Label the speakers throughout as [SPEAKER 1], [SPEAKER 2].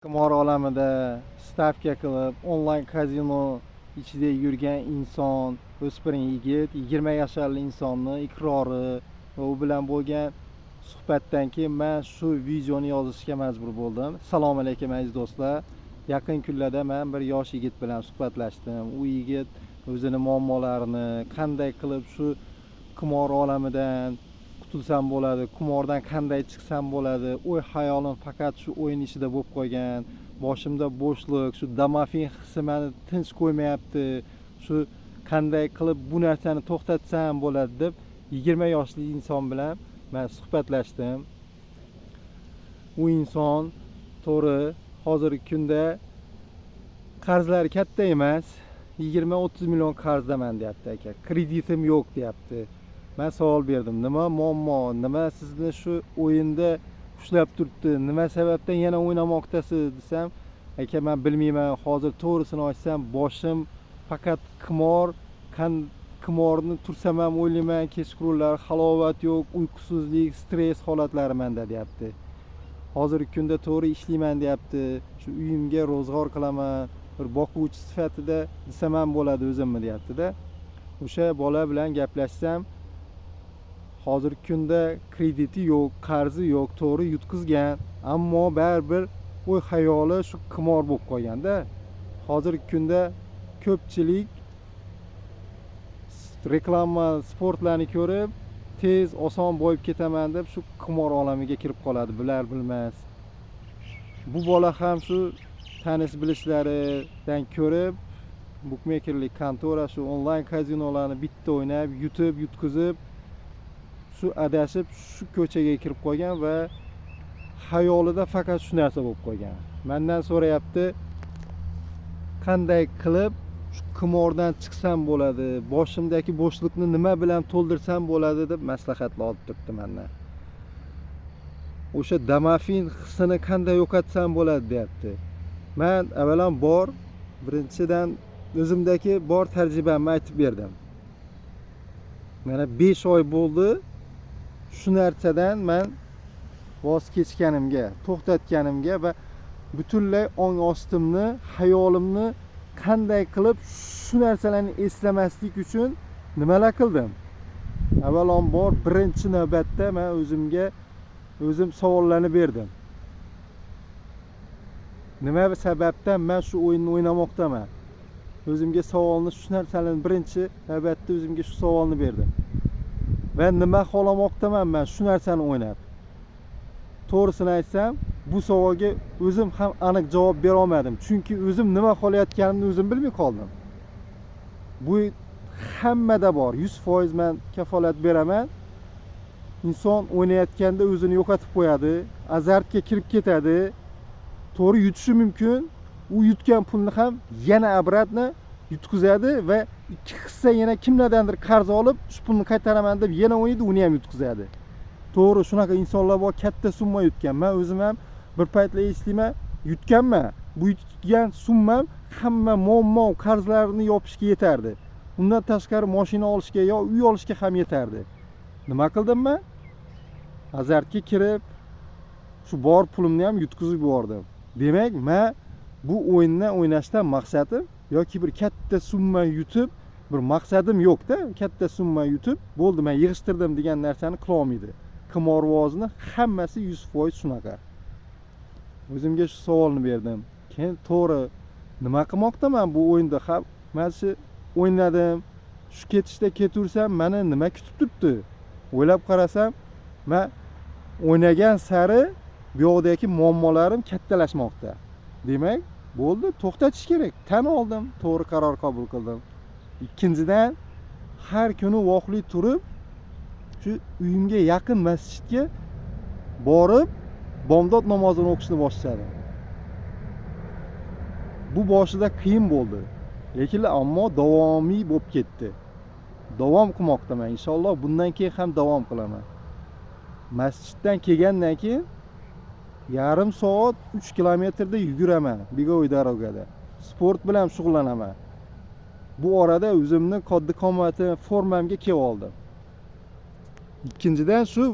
[SPEAKER 1] Qimor olamida stavka qilib, onlayn kazino ichida yurgan inson, o'spirin yigit, 20 yoshli insonni iqrori va u bilan bo'lgan suhbatdan keyin men shu videoni yozishga majbur bo'ldim. Assalomu alaykum aziz do'stlar. Yaqin kunlarda men bir yosh yigit bilan suhbatlashdim. U yigit o'zini muammolarini, qanday qilib shu qimor olamidan qutulsam bo'ladi, qimordan qanday chiqsam bo'ladi, o'y hayolim faqat shu o'yin ichida bo'lib qolgan, boshimda bo'shliq, shu domofin hissi meni tinch qo'ymayapti, shu qanday qilib bu narsani to'xtatsam bo'ladi deb 20 yoshli inson bilan men suhbatlashdim. U inson to'g'ri hozirgi kunda qarzlari katta emas, 20-30 million qarzdaman deyapti aka. Kreditim yo'q deyapti. Men savol berdim, nima muammo, nima sizni shu o'yinda ushlab turibdi, nima sababdan yana o'ynamoqdasiz desam, aka men bilmayman, hozir to'g'risini aytsam boshim faqat qimorni tursam ham o'ylayman, kechqurunlar halovat yo'q, uyqusizlik, stress holatlari menda deyapti. Hozirgi kunda to'g'ri ishlayman deyapti, shu uyimga ro'zg'or qilaman, bir boquvchi sifatida desam ham bo'ladi o'zimni deyapti-da. O'sha bola bilan gaplashsam, hozirgi kunda krediti yo'q, qarzi yo'q, to'g'ri yutqizgan, ammo baribir o'y xayoli shu qimor bo'lib qolganda. Hozirgi kunda ko'pchilik reklama, sportlarni ko'rib, tez, oson boyib ketaman deb shu qimor olamiga kirib qoladi, bilar bilmas. Bu bola ham shu tanish bilishlaridan ko'rib, bukmekerlik kontora, shu onlayn kazinolarni bitta o'ynab, yutib, yutqizib, shu adashib shu ko'chaga kirib qolgan va xayolida faqat shu narsa bo'lib qolgan. Mendan so'rayapti, qanday qilib shu qimordan chiqsam bo'ladi, boshimdagi bo'shliqni nima bilan to'ldirsam bo'ladi deb maslahatlar olib turibdi mendan. O'sha domofin hissini qanday yo'qotsam bo'ladi deyapti. Men avvalambor birinchidan o'zimdagi bor tajribamni aytib berdim. Mana 5 oy bo'ldi shu narsadan men voz kechganimga, to'xtatganimga va butunlay ong ostimni, hayolimni qanday qilib shu narsalarni eslamaslik uchun nimalar qildim? Avvalambor birinchi navbatda men o'zim savollarni berdim. Nima sababdan men shu o'yinni o'ynamoqdaman? O'zimga savolni, shu narsalarni birinchi navbatda o'zimga shu savolni berdim. Va nima xohlamoqdaman men shu narsani o'ynab? To'g'risini aytsam, bu savolga o'zim ham aniq javob bera olmadim. Chunki o'zim nima xohlayotganimni o'zim bilmay qoldim. Bu hammada bor, 100% men kafolat beraman. Inson o'ynayotganda o'zini yo'qotib qo'yadi, azartga kirib ketadi. To'g'ri yutishi mumkin. U yutgan pulni ham yana obratni yutqizadi va ikki hissa yana kimlardandir qarz olib, shu pulni qaytaraman deb yana o'ynaydi, uni ham yutqizadi. To'g'ri, shunaqa insonlar bor, katta summa yutgan. Men o'zim ham bir paytlar eslayman, yutganman. Bu yutgan summam hamma muammo, qarzlarni yopishga yetardi. Undan tashqari mashina olishga yo uy olishga ham yetardi. Nima qildim men? Azartga kirib, shu bor pulimni ham yutqizib yubordim. Demak, men bu o'yinni o'ynashdan maqsadim yoki bir katta summa yutib, bir maqsadim yo'q-da, katta summa yutib, bo'ldi men yig'ishtirdim degan narsani qila olmaydi. Qimorvozni hammasi 100% shunaqa. O'zimga shu savolni berdim. Keyin to'g'ri, nima qilmoqdaman bu o'yinda? Men shu o'ynadim, shu ketishda ketaversam, meni nima kutib turibdi? O'ylab qarasam, men o'ynagan sari bu yoqdagi muammolarim kattalashmoqda. Demak, bo'ldi, to'xtatish kerak. Tan oldim, to'g'ri qaror qabul qildim. Ikkinchidan, har kuni voqli turib, shu uyimga yaqin masjidga borib, bomdod namozini o'qishni boshladim. Bu boshida qiyin bo'ldi, lekin ammo davomiy bo'lib ketdi. Davom qilmoqdaman, inshaalloh bundan keyin ham davom qilaman. Masjiddan kelgandan keyin yarim soat 3 kilometrda yuguraman bego'y darogada. Sport bilan shug'ullanaman. Bu orada o'zimni qoddi qomatim, formamga kelib oldim. ikkinchidan shu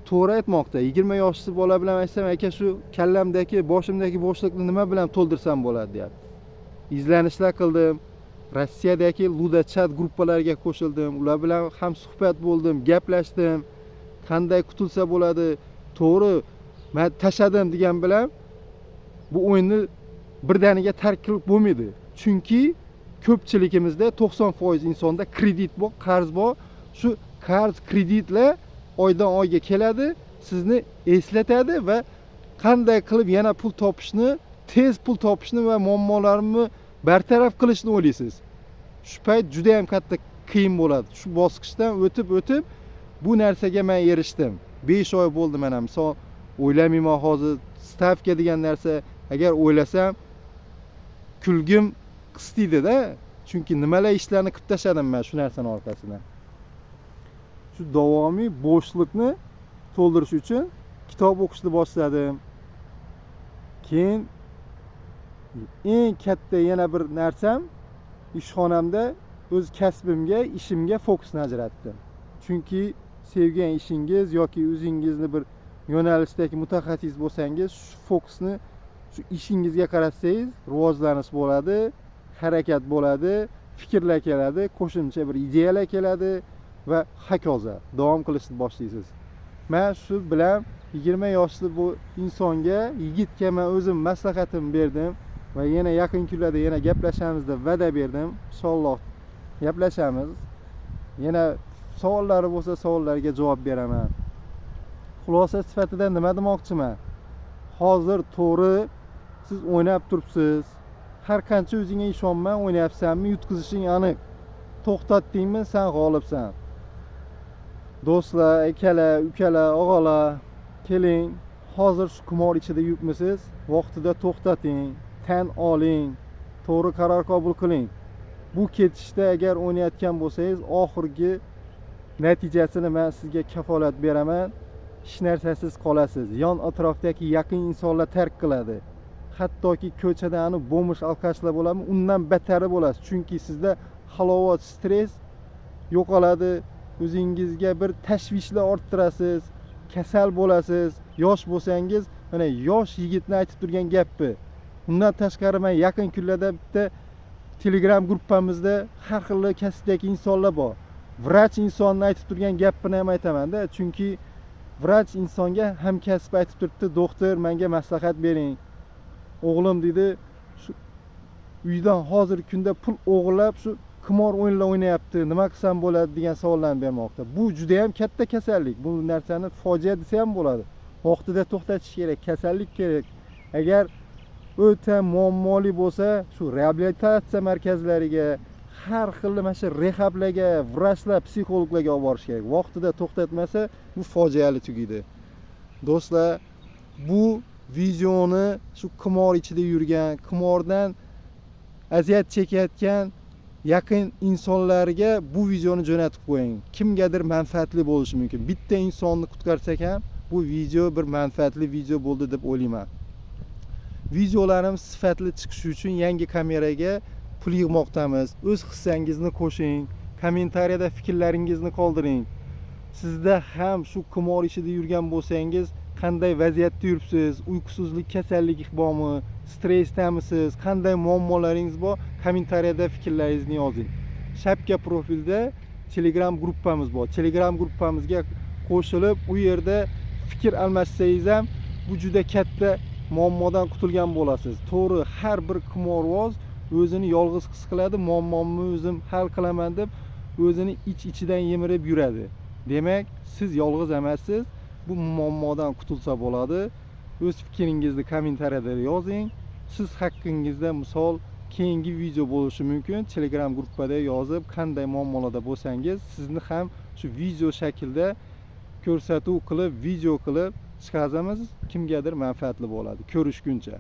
[SPEAKER 1] to'g'ri aytmoqda 20 yoshli bola bilan aytsam aka shu kallamdagi boshimdagi bo'shliqni nima bilan to'ldirsam bo'ladi deyapti. İzlenishlar qildim. Rossiyadagi Luda chat gruppalariga qo'shildim. Ular bilan ham suhbat bo'ldim, gaplashdim. Qanday qutulsa bo'ladi? To'g'ri, men tashadim degan bilan bu o'yinni birdaniga tark qilib bo'lmaydi. Chunki ko'pchiligimizda 90% insonda kredit bor, qarz bor. Shu qarz kreditlar oydan oyga keladi, sizni eslatadi va qanday qilib yana pul topishni, tez pul topishni va muammolarni bartaraf qilishni o'ylaysiz. Shu payt juda ham katta qiyin bo'ladi. Shu bosqichdan o'tib bu narsaga men erishdim. 5 oy bo'ldi mana. Misol o'ylamayman hozir stavka degan narsa agar o'ylasam kulgim qistiydi-da. Chunki nimalar ishlarni qilib tashladim men shu narsaning orqasidan. Shu davomiy bo'shliqni to'ldirish uchun kitob o'qishni boshladim. Keyin eng katta yana bir narsam ishxonamda o'z kasbimga, ishimga fokusni ajratdim. Chunki sevgan ishingiz yoki o'zingizni bir yo'nalishdagi mutaxassis bo'lsangiz, shu fokusni shu ishingizga qaratsangiz, rivojlanish bo'ladi, harakat bo'ladi, fikrlar keladi, qo'shimcha bir ideyalar keladi va hokazo davom qilishni boshlaysiz. Men shu bilan 20 yoshli bu insonga, yigitga men o'zim maslahatim berdim va yana yaqin kunlarda yana gaplashamiz deb va'da berdim. Inshaalloh gaplashamiz. Yana savollari bo'lsa savollarga javob beraman. Xulosa sifatida nima demoqchiman? Hozir to'g'ri siz o'ynab turibsiz. Har qancha o'zingga ishonmay o'ynayapsanmi, yutqizishing aniq. To'xtatdingmi, sen g'olibsan. Do'stlar, akalar, ukalar, og'alar, keling, hozir shu qimor ichida yuribmisiz? Vaqtida to'xtating, tan oling, to'g'ri qaror qabul qiling. Bu ketishda agar o'ynayotgan bo'lsangiz, oxirgi natijasini men sizga kafolat beraman. Hech narsasiz qolasiz. Yon atrofdagi yaqin insonlar tark qiladi. Hattoki ko'chada ani bo'mish alqashlar bo'ladimi, undan bettari bo'lasiz. Chunki sizda halovat, stress yo'qoladi. O'zingizga bir tashvishlar orttirasiz, kasal bo'lasiz. Yosh bo'lsangiz, mana yosh yigitni aytib turgan gapi. Undan tashqari men yaqin kunlarda bitta Telegram gruppamizda har xil kasbdagi insonlar bor. Vrach insonni aytib turgan gapini ham aytaman-da, chunki vrach insonga hamkasb aytib turibdi, doktor menga maslahat bering. O'g'lim dedi, shu uydan hozirgi kunda pul o'g'irlab shu qimor o'yinlar o'ynayapti, nima qilsam bo'ladi degan savollarni bermoqda. Bu juda ham katta kasallik. Bu narsani fojia desa ham bo'ladi. Vaqtida to'xtatish kerak, kasallik kerak. Agar o'ta muammoli bo'lsa, shu reabilitatsiya markazlariga, har xil mana shu rehablarga, vrachlar, psixologlarga olib borish kerak. Vaqtida to'xtatmasa, bu fojiali tugaydi. Do'stlar, bu videoni shu qimor ichida yurgan, qimordan aziyat chekayotgan yaqin insonlarga bu videoni jo'natib qo'ying. Kimgadir manfaatli bo'lishi mumkin. Bitta insonni qutqarsak ham bu video bir manfaatli video bo'ldi deb o'ylayman. Videolarimiz sifatli chiqishi uchun yangi kameraga pul yig'moqdamiz. O'z hissangizni qo'shing, kommentariyada fikrlaringizni qoldiring. Sizda ham shu qimor ichida yurgan bo'lsangiz, qanday vaziyatda yuribsiz, uyqusizlik kasalligi bormi, stressdamisiz, qanday muammolaringiz bor, kommentariyada fikrlaringizni yozing. Shapka profilda Telegram gruppamiz bor. Telegram gruppamizga qo'shilib, u yerda fikr almashsangiz ham bu juda katta muammodan qutulgan bo'lasiz. To'g'ri, har bir qimorvoz o'zini yolg'iz his qiladi, muammomni o'zim hal qilaman deb o'zini ichidan yemirib yuradi. Demak, siz yolg'iz emassiz. Bu muammodan qutulsa bo'ladi. O'z fikringizni kommentariyada yozing. Siz haqqingizda misol keyingi video bo'lishi mumkin. Telegram gruppada yozib, qanday muammolarda bo'lsangiz, sizni ham shu video shaklda ko'rsatuv qilib, video qilib chiqazamiz. Kimgadir manfaatli bo'ladi. Ko'rishguncha.